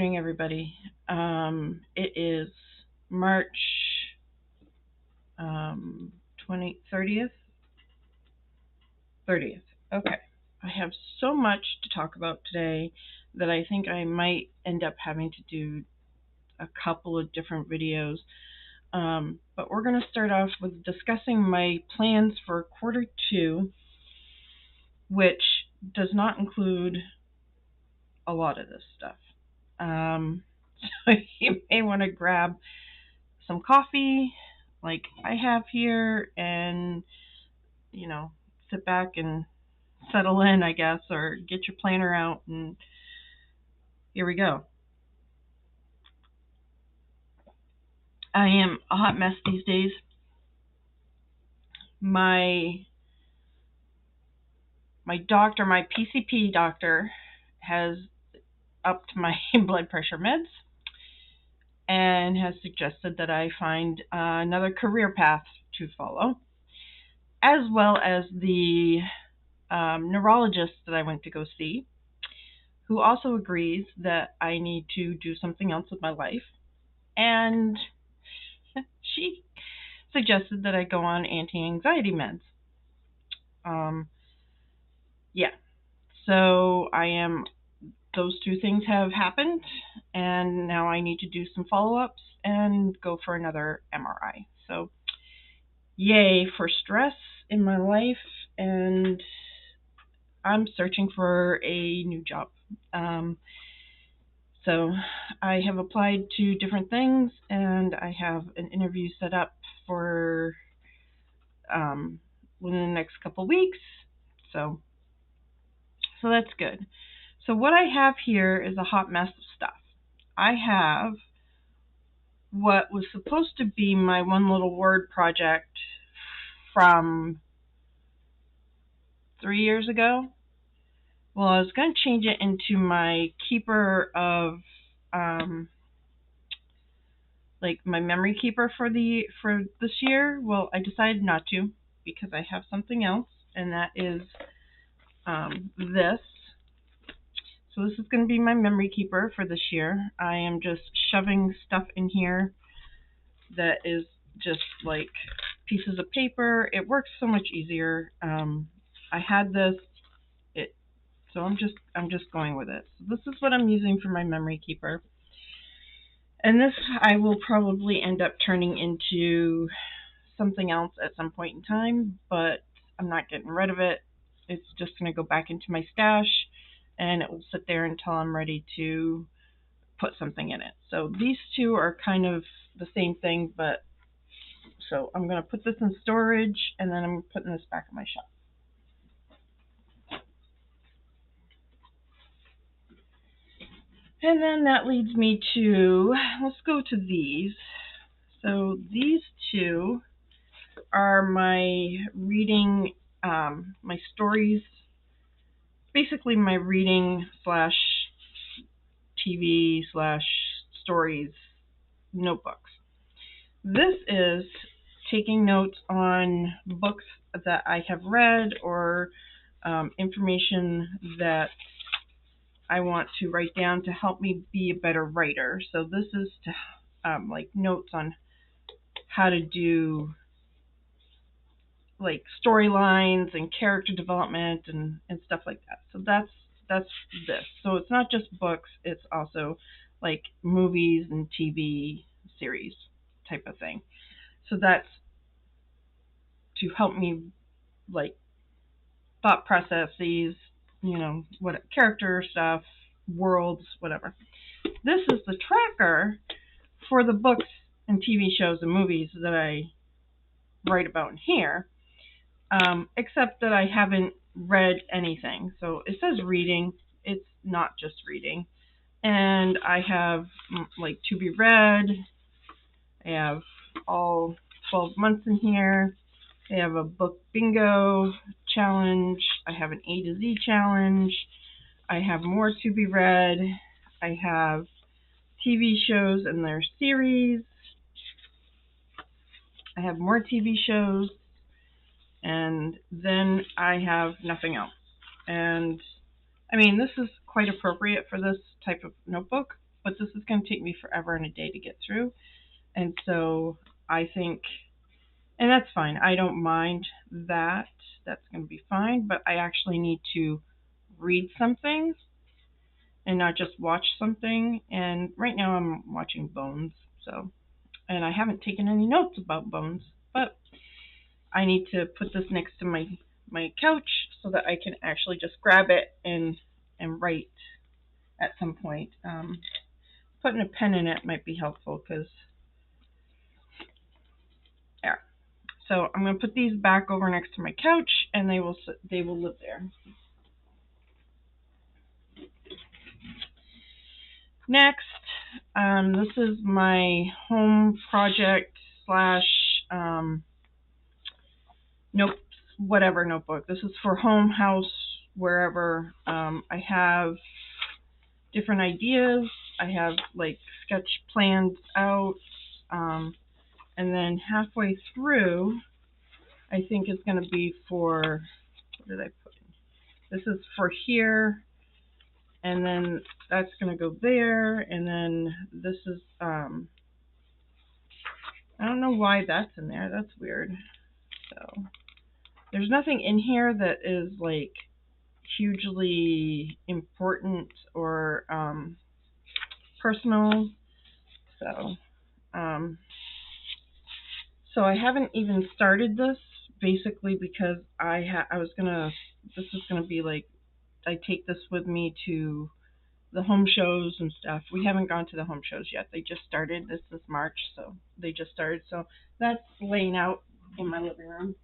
morning, everybody. It is March 30th. Okay. I have so much to talk about today that I think I might end up having to do a couple of different videos. But we're going to start off with discussing my plans for Q2, which does not include a lot of this stuff. So you may want to grab some coffee like I have here and, sit back and settle in, I guess, or get your planner out, and here we go. I am a hot mess these days. My doctor, my PCP doctor, has upped my blood pressure meds and has suggested that I find another career path to follow, as well as the neurologist that I went to go see, who also agrees that I need to do something else with my life. And she suggested that I go on anti-anxiety meds. So those two things have happened, and now I need to do some follow-ups and go for another MRI. So, yay for stress in my life, and I'm searching for a new job. So I have applied to different things, and I have an interview set up for within the next couple weeks. So that's good. So what I have here is a hot mess of stuff. I have what was supposed to be my one little word project from 3 years ago. Well, I was going to change it into my keeper of, my memory keeper for this year. Well, I decided not to because I have something else, and that is this. So this is going to be my memory keeper for this year. I am just shoving stuff in here that is just like pieces of paper. It works so much easier. I had this, so I'm just going with it. So this is what I'm using for my memory keeper. And this I will probably end up turning into something else at some point in time, but I'm not getting rid of it. It's just going to go back into my stash, and it will sit there until I'm ready to put something in it. So these two are kind of the same thing, but so I'm going to put this in storage, and then I'm putting this back in my shop. And then that leads me to, let's go to these. So these two are my reading, my stories, basically my reading / TV / stories notebooks. This is taking notes on books that I have read or information that I want to write down to help me be a better writer. So this is to notes on how to do storylines and character development and stuff like that. So that's this. So it's not just books, it's also movies and TV series type of thing. So that's to help me thought processes, what character stuff, worlds, whatever. This is the tracker for the books and TV shows and movies that I write about in here, except that I haven't read anything. So it says reading. It's not just reading. And I have to be read. I have all 12 months in here. I have a book bingo challenge. I have an A to Z challenge. I have more to be read. I have TV shows and their series. I have more TV shows. And then I have nothing else. And I mean, this is quite appropriate for this type of notebook. but this is going to take me forever and a day to get through. And so I think, and that's fine. I don't mind that. That's going to be fine. But I actually need to read something and not just watch something. And right now I'm watching Bones. So, and I haven't taken any notes about Bones, but I need to put this next to my couch so that I can actually just grab it and write at some point. Putting a pen in it might be helpful because, yeah. So I'm going to put these back over next to my couch, and they will live there. Next, this is my home project / nope, whatever notebook. This is for home, house, wherever. I have different ideas. I have like sketch plans out, and then halfway through, I think it's going to be for, what did I put in? This is for here, and then that's going to go there, and then this is, I don't know why that's in there. That's weird. So there's nothing in here that is like hugely important or personal. So so I haven't even started this, basically because this is gonna be like, I take this with me to the home shows and stuff. We haven't gone to the home shows yet. They just started. This is March, so they just started. So that's laying out in my living room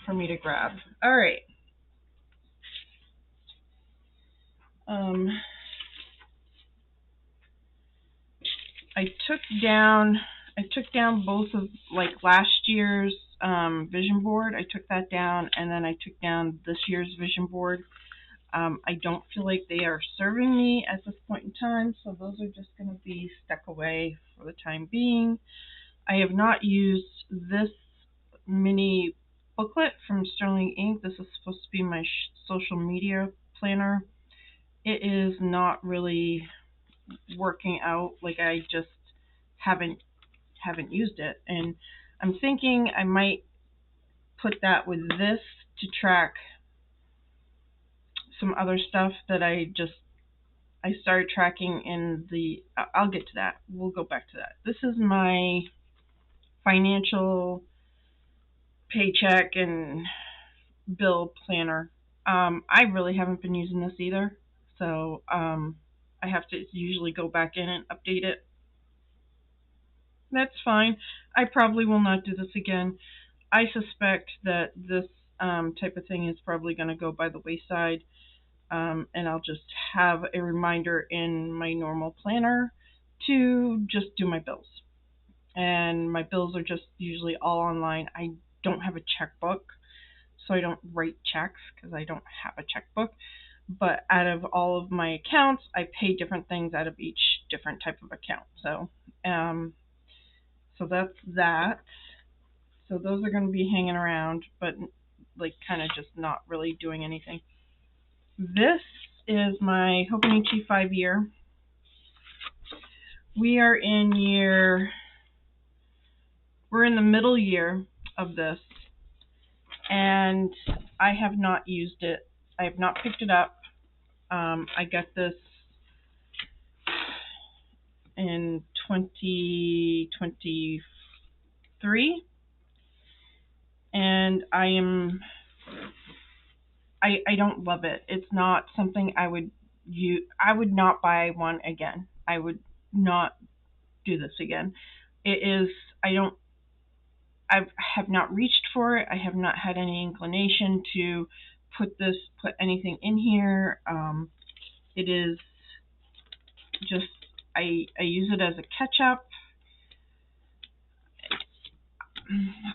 for me to grab. All right. I took down both of like last year's vision board. I took that down, and then I took down this year's vision board. I don't feel like they are serving me at this point in time, so those are just going to be stuck away for the time being. I have not used this mini booklet from Sterling Ink. This is supposed to be my social media planner. It is not really working out. Like, I just haven't used it, and I'm thinking I might put that with this to track some other stuff that I started tracking in the, I'll get to that. We'll go back to that. This is my financial paycheck and bill planner. I really haven't been using this either, so I have to usually go back in and update it. That's fine. I probably will not do this again. I suspect that this type of thing is probably going to go by the wayside, and I'll just have a reminder in my normal planner to just do my bills. And my bills are just usually all online. I don't have a checkbook, so I don't write checks because I don't have a checkbook. But out of all of my accounts, I pay different things out of each different type of account. So, so that's that. So those are going to be hanging around, but like kind of just not really doing anything. This is my Hobonichi 5-year. We're in the middle year of this, and I have not used it. I have not picked it up. I got this in 2023, and I don't love it. It's not something I would use. I would not buy one again. I would not do this again. It is, I have not reached for it. I have not had any inclination to put anything in here. It is just, I use it as a catch-up.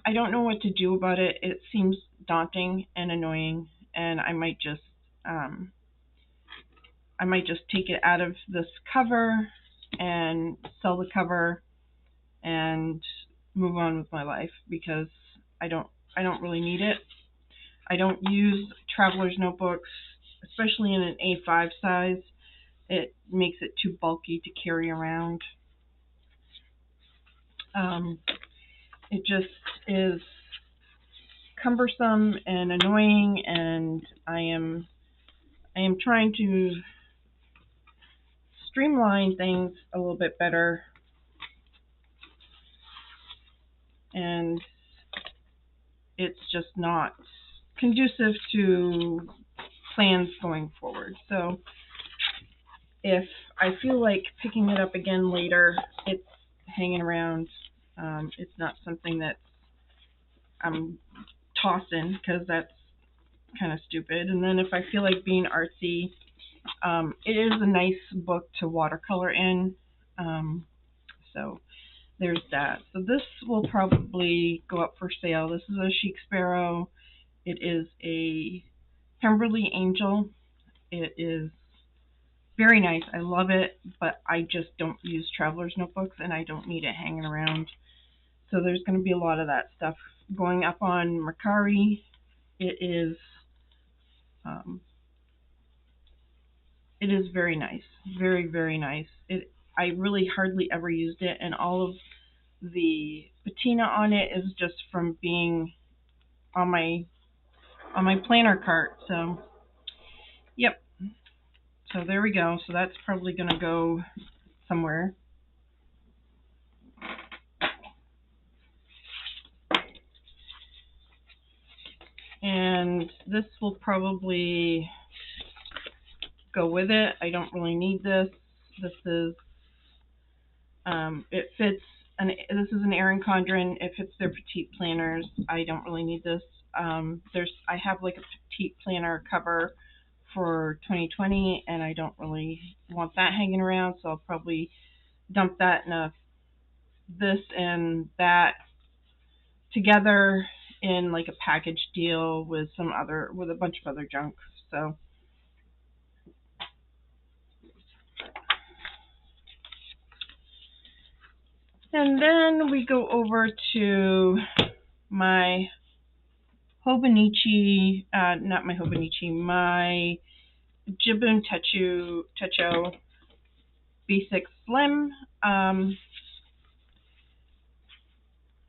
I don't know what to do about it. It seems daunting and annoying, and I might just take it out of this cover and sell the cover and move on with my life, because I don't really need it. I don't use traveler's notebooks, especially in an A5 size. it makes it too bulky to carry around. It just is cumbersome and annoying, and I am trying to streamline things a little bit better, and it's just not conducive to plans going forward. So if I feel like picking it up again later, it's hanging around. It's not something that I'm tossing, because that's kind of stupid. And then if I feel like being artsy, it is a nice book to watercolor in. So there's that. So this will probably go up for sale. This is a Chic Sparrow. It is a Pemberley Angel. It is very nice. I love it, but I just don't use traveler's notebooks, and I don't need it hanging around. So there's going to be a lot of that stuff going up on Mercari. It is very nice, very, very nice. I really hardly ever used it, and all of the patina on it is just from being on my planner cart. So, yep. So there we go. So that's probably going to go somewhere. And this will probably go with it. I don't really need this. This is, it fits, this is an Erin Condren. It fits their petite planners. I don't really need this. I have like a petite planner cover for 2020, and I don't really want that hanging around, so I'll probably dump that in this and that together in like a package deal with a bunch of other junk. So and then we go over to my Hobonichi, my Jibun Techo B6 Slim.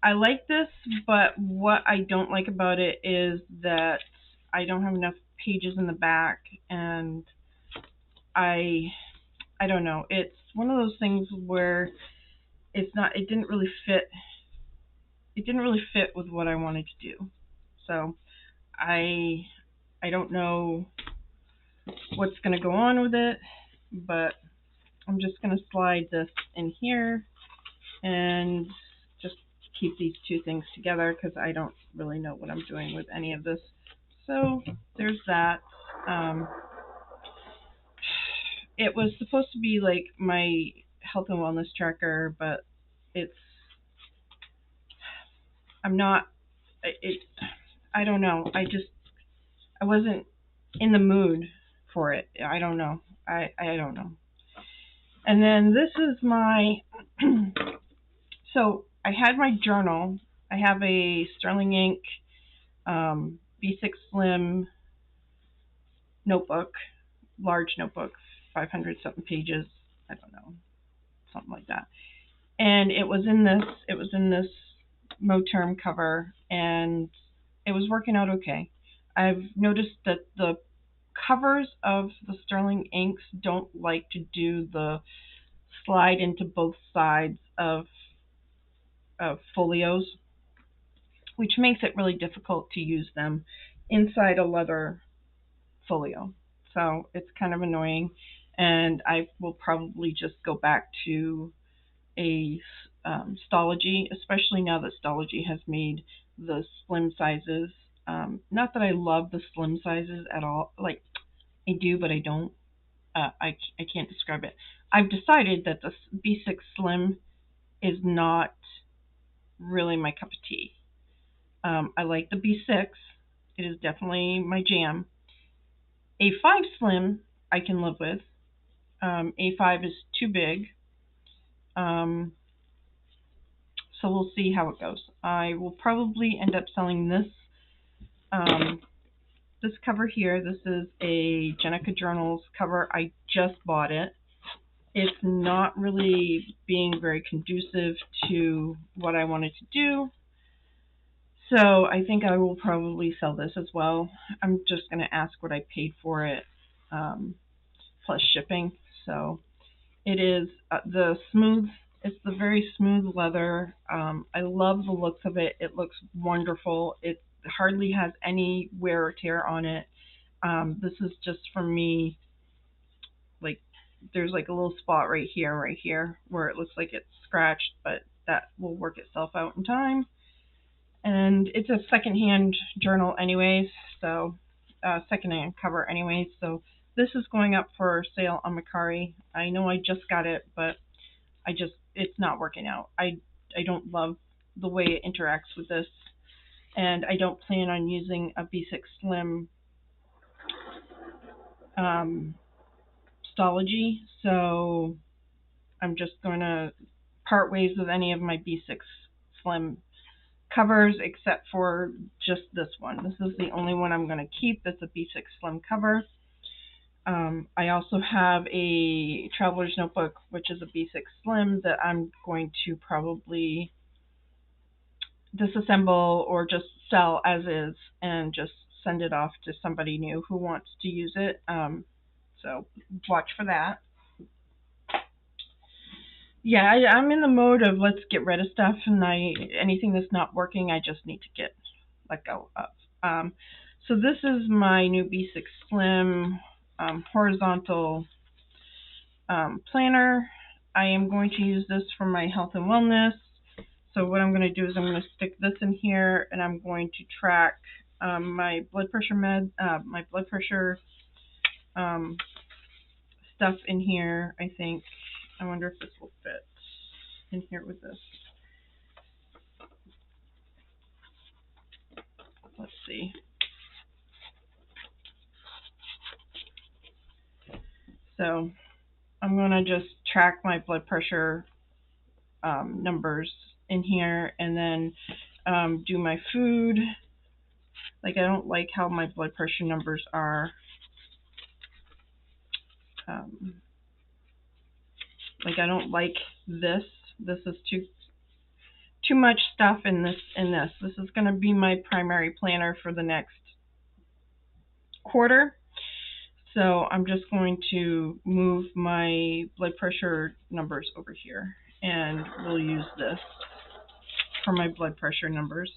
I like this, but what I don't like about it is that I don't have enough pages in the back, and I don't know. It's one of those things where it didn't really fit with what I wanted to do. So I don't know what's going to go on with it, but I'm just going to slide this in here and just keep these two things together, because I don't really know what I'm doing with any of this. So there's that. It was supposed to be like my health and wellness tracker, but I don't know. I wasn't in the mood for it. I don't know. I don't know. And then this is my, so I had my journal. I have a Sterling Ink B6 Slim notebook, large notebook, 500 something pages. I don't know, something like that. And it was in this Moterm cover, and it was working out okay. I've noticed that the covers of the Sterling inks don't like to do the slide into both sides of folios, which makes it really difficult to use them inside a leather folio. So it's kind of annoying, and I will probably just go back to a Stology, especially now that Stology has made the slim sizes. Not that I love the slim sizes at all. Like, I do, but I don't. I can't describe it. I've decided that the B6 Slim is not really my cup of tea. I like the B6. It is definitely my jam. A5 Slim I can live with. A5 is too big. So we'll see how it goes. I will probably end up selling this this cover here. This is a Jenica Journals cover. I just bought it. It's not really being very conducive to what I wanted to do. So I think I will probably sell this as well. I'm just going to ask what I paid for it, plus shipping. So it is it's the very smooth leather. I love the looks of it. It looks wonderful. It hardly has any wear or tear on it. This is just for me, like, there's like a little spot right here, where it looks like it's scratched, but that will work itself out in time. And it's a secondhand journal anyways, so secondhand cover anyways. So this is going up for sale on Mercari. I know I just got it, but it's not working out. I don't love the way it interacts with this, and I don't plan on using a B6 Slim Stology, so I'm just going to part ways with any of my B6 Slim covers except for just this one. This is the only one I'm going to keep. That's a B6 Slim cover. I also have a Traveler's Notebook, which is a B6 Slim, that I'm going to probably disassemble or just sell as is and just send it off to somebody new who wants to use it. So watch for that. Yeah, I'm in the mode of let's get rid of stuff, and anything that's not working, I just need to let go of. So this is my new B6 Slim horizontal planner. I am going to use this for my health and wellness. So what I'm going to do is I'm going to stick this in here, and I'm going to track my blood pressure stuff in here, I think. I wonder if this will fit in here with this. Let's see. So I'm going to just track my blood pressure numbers in here, and then do my food. Like, I don't like how my blood pressure numbers are. Like, I don't like this. This is too much stuff in this. This is going to be my primary planner for the next quarter. So I'm just going to move my blood pressure numbers over here, and we'll use this for my blood pressure numbers.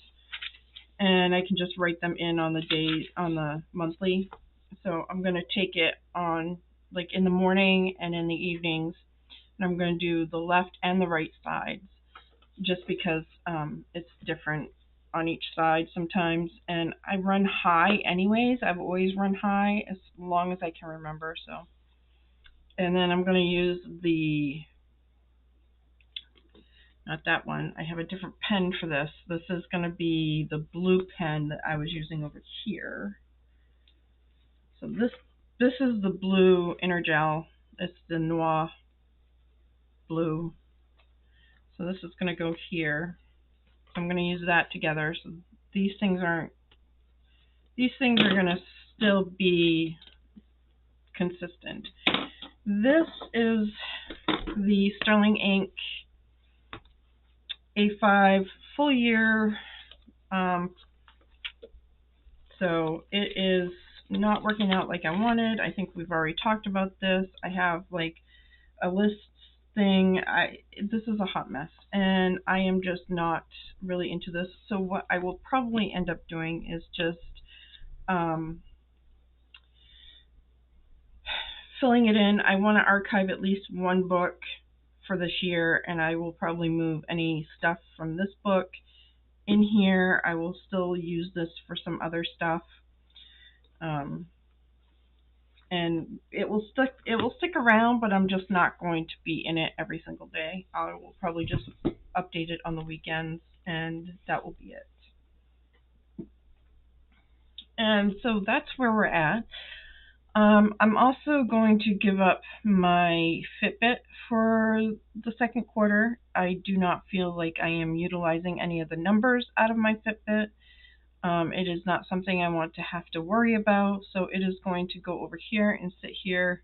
And I can just write them in on the monthly. So I'm going to take it on, like, in the morning and in the evenings, and I'm going to do the left and the right sides, just because it's different on each side sometimes. And I run high anyways. I've always run high as long as I can remember. So, and then I'm going to use not that one. I have a different pen for this. This is going to be the blue pen that I was using over here. So this is the blue Intergel. It's the Noir blue. So this is going to go here. So I'm going to use that together. So these things are going to still be consistent. This is the Sterling Ink A5 full year. So it is not working out like I wanted. I think we've already talked about this. I have like a list thing. This is a hot mess, and I am just not really into this. So what I will probably end up doing is just filling it in. I want to archive at least one book for this year, and I will probably move any stuff from this book in here. I will still use this for some other stuff. And it will stick around, but I'm just not going to be in it every single day. I will probably just update it on the weekends, and that will be it. And so that's where we're at. I'm also going to give up my Fitbit for the second quarter. I do not feel like I am utilizing any of the numbers out of my Fitbit. It is not something I want to have to worry about, so it is going to go over here and sit here.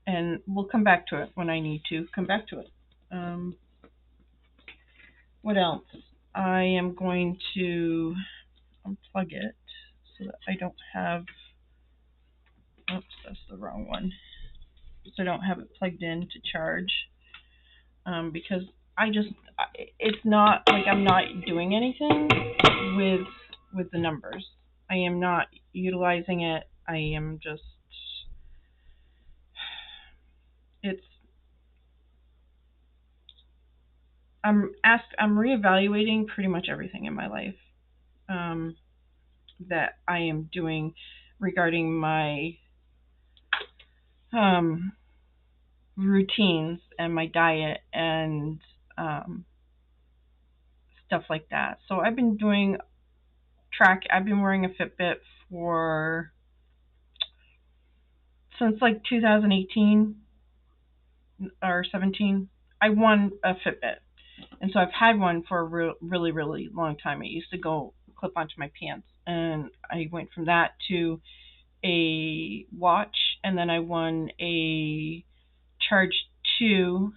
And we'll come back to it when I need to come back to it. What else? I am going to unplug it so that I don't have, oops, that's the wrong one. So I don't have it plugged in to charge, because it's not like I'm not doing anything with the numbers. I am not utilizing it. I am just, I'm reevaluating pretty much everything in my life that I am doing regarding my routines and my diet and stuff like that. So I've been doing I've been wearing a Fitbit since like 2018 or 17. I won a Fitbit, and so I've had one for a really, really long time. It used to go clip onto my pants, and I went from that to a watch, and then I won a Charge 2,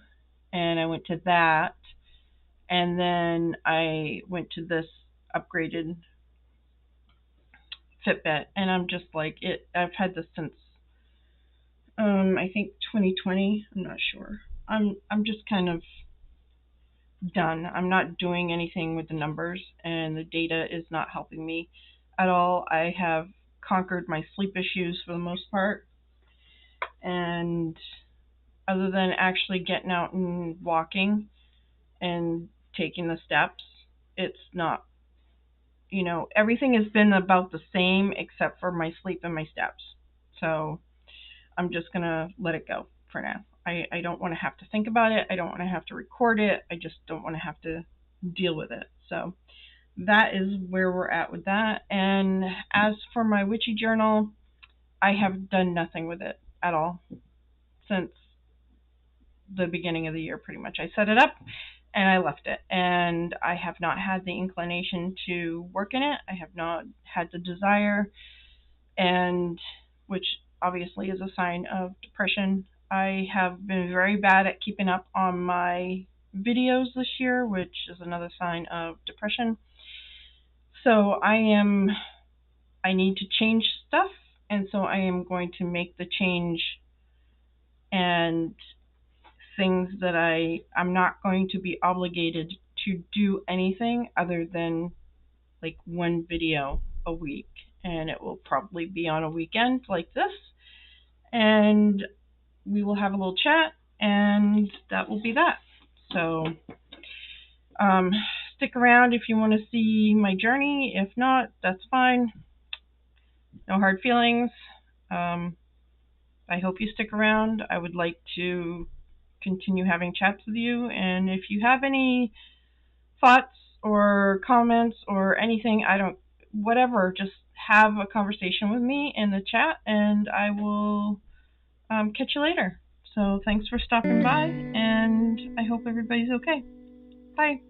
and I went to that, and then I went to this upgraded Fitbit, and I'm just like it. I've had this since I think 2020. I'm not sure. I'm just kind of done. I'm not doing anything with the numbers, and the data is not helping me at all. I have conquered my sleep issues for the most part, and other than actually getting out and walking and taking the steps, it's not, everything has been about the same except for my sleep and my steps. So I'm just going to let it go for now. I don't want to have to think about it. I don't want to have to record it. I just don't want to have to deal with it. So that is where we're at with that. And as for my witchy journal, I have done nothing with it at all since the beginning of the year, pretty much. I set it up and I left it, and I have not had the inclination to work in it. I have not had the desire, and which obviously is a sign of depression. I have been very bad at keeping up on my videos this year, which is another sign of depression. So I need to change stuff, and so I am going to make the change, and things that I'm not going to be obligated to do anything other than like one video a week, and it will probably be on a weekend like this, and we will have a little chat, and that will be that. So stick around if you want to see my journey. If not, that's fine. No hard feelings. I hope you stick around. I would like to continue having chats with you, and if you have any thoughts or comments or anything, whatever, just have a conversation with me in the chat, and I will catch you later. So thanks for stopping by, and I hope everybody's okay. Bye.